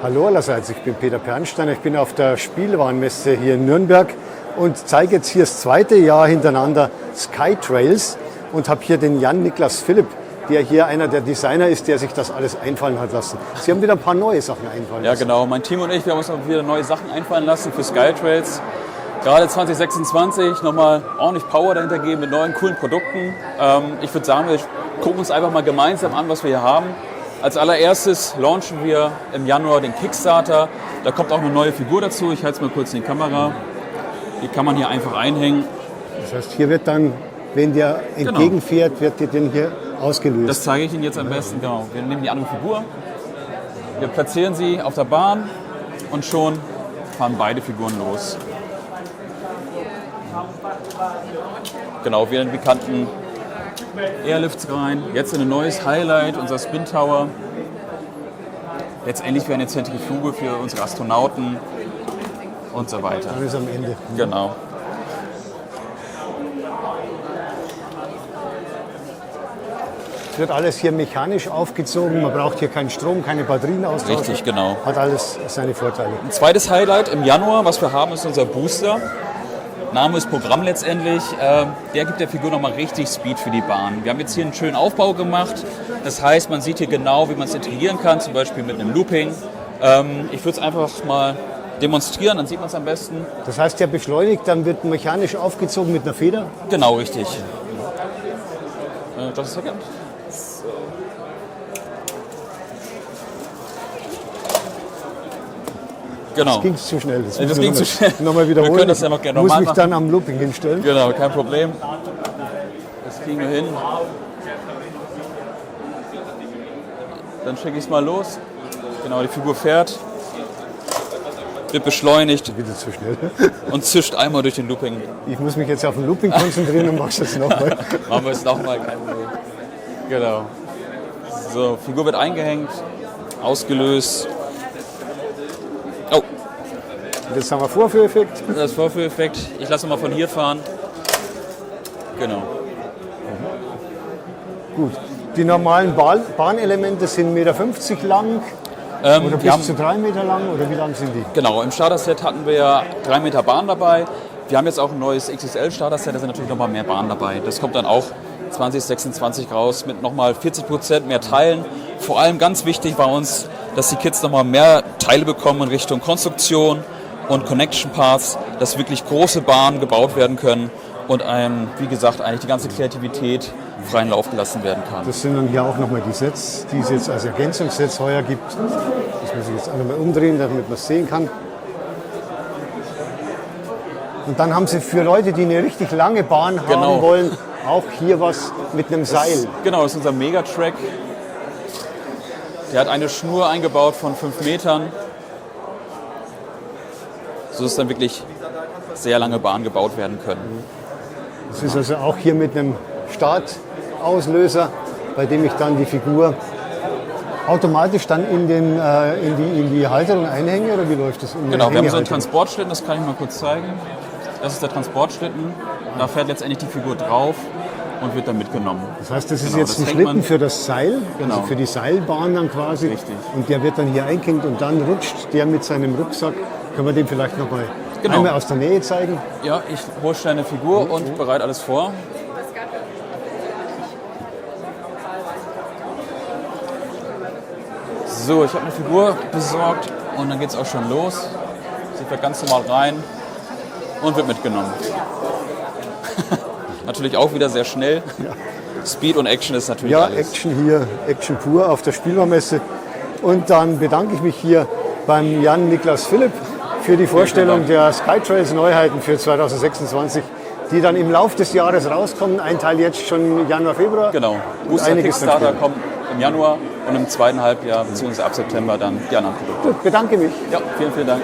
Hallo allerseits, ich bin Peter Pernsteiner, ich bin auf der Spielwarenmesse hier in Nürnberg und zeige jetzt hier das zweite Jahr hintereinander Skytrails und habe hier den Jan-Niklas Philipp, der hier einer der Designer ist, der sich das alles einfallen hat lassen. Sie haben wieder ein paar neue Sachen einfallen lassen. Ja genau, mein Team und ich, wir haben uns auch wieder neue Sachen einfallen lassen für Skytrails. Gerade 2026 nochmal ordentlich Power dahinter geben mit neuen coolen Produkten. Ich würde sagen, wir gucken uns einfach mal gemeinsam an, was wir hier haben. Als allererstes launchen wir im Januar den Kickstarter. Da kommt auch eine neue Figur dazu. Ich halte es mal kurz in die Kamera. Die kann man hier einfach einhängen. Das heißt, hier wird dann, wenn der entgegenfährt, wird der dann hier ausgelöst. Das zeige ich Ihnen jetzt am besten. Genau. Wir nehmen die andere Figur, wir platzieren sie auf der Bahn und schon fahren beide Figuren los. Genau, wir in den bekannten Airlifts rein. Jetzt in ein neues Highlight, unser Spin Tower. Letztendlich wäre eine Zentrifuge für unsere Astronauten und so weiter. Alles am Ende. Genau. Es wird alles hier mechanisch aufgezogen. Man braucht hier keinen Strom, keine Batterien austauschen. Richtig, genau. Hat alles seine Vorteile. Ein zweites Highlight im Januar, was wir haben, ist unser Booster. Name ist Programm letztendlich. Der gibt der Figur nochmal richtig Speed für die Bahn. Wir haben jetzt hier einen schönen Aufbau gemacht. Das heißt, man sieht hier genau, wie man es integrieren kann, zum Beispiel mit einem Looping. Ich würde es einfach mal demonstrieren, dann sieht man es am besten. Das heißt, der beschleunigt, dann wird mechanisch aufgezogen mit einer Feder? Genau, richtig. Das ist erkannt. Genau. Das ging zu schnell. Das ging zu schnell. Nochmal wiederholen. Wir können das ja noch gerne muss nochmal mich machen. dann am Looping hinstellen. Genau, kein Problem. Das kriegen wir hin. Dann schicke ich es mal los. Genau, die Figur fährt, wird beschleunigt Wieder zu schnell. und zischt einmal durch den Looping. Ich muss mich jetzt auf den Looping konzentrieren und mach's jetzt nochmal. Machen wir es nochmal, kein Problem. Genau. So, Figur wird eingehängt, ausgelöst. Oh, Jetzt haben wir Vorführeffekt. das ist Vorführeffekt. Ich lasse mal von hier fahren. Genau. Gut. Die normalen Bahnelemente sind 1,50 Meter lang oder wir bis haben- zu 3 Meter lang oder wie lang sind die? Genau, im Starter-Set hatten wir ja 3 Meter Bahn dabei. Wir haben jetzt auch ein neues XXL-Starter-Set, da sind natürlich nochmal mehr Bahn dabei. Das kommt dann auch 2026 raus mit nochmal 40% mehr Teilen. Vor allem ganz wichtig bei uns, dass die Kids nochmal mehr Teile bekommen in Richtung Konstruktion und Connection Parts, dass wirklich große Bahnen gebaut werden können und wie gesagt, eigentlich die ganze Kreativität freien Lauf gelassen werden kann. Das sind dann hier auch nochmal die Sets, die es jetzt als Ergänzungssets heuer gibt. Das muss ich jetzt auch nochmal umdrehen, damit man es sehen kann. Und dann haben sie für Leute, die eine richtig lange Bahn haben Genau. wollen, auch hier was mit einem Seil. Genau, das ist unser Megatrack. Der hat eine Schnur eingebaut von 5 Metern. So dass dann wirklich sehr lange Bahnen gebaut werden können. Das ist also auch hier mit einem Startauslöser, bei dem ich dann die Figur automatisch dann in die Halterung einhänge, oder wie läuft das? In Genau, wir haben so einen Hängehalterung? Transportschlitten, das kann ich mal kurz zeigen. Das ist der Transportschlitten. Da fährt letztendlich die Figur drauf und wird dann mitgenommen. Das heißt, das ist Genau, jetzt das ein hängt Schlitten man- für das Seil, Genau. also für die Seilbahn dann quasi. Richtig. Und der wird dann hier eingehängt und dann rutscht der mit seinem Rucksack. Können wir den vielleicht noch mal Genau. einmal aus der Nähe zeigen? Ja, ich hole schnell eine Figur und bereite alles vor. So, ich habe eine Figur besorgt und dann geht es auch schon los. Sie fährt ganz normal rein und wird mitgenommen. Natürlich auch wieder sehr schnell. Speed und Action ist natürlich Ja, alles. Action hier, Action pur auf der Spielwarenmesse. Und dann bedanke ich mich hier beim Jan-Niklas Philipp für die Vorstellung Dank. der Skytrails Neuheiten für 2026, die dann im Laufe des Jahres rauskommen. Ein Teil jetzt schon Januar, Februar. Genau. Und Booster einiges dann Kickstarter später. kommt im Januar und im zweiten Halbjahr bzw. ab September dann die anderen Produkte. Gut, bedanke mich. Ja, vielen, vielen Dank.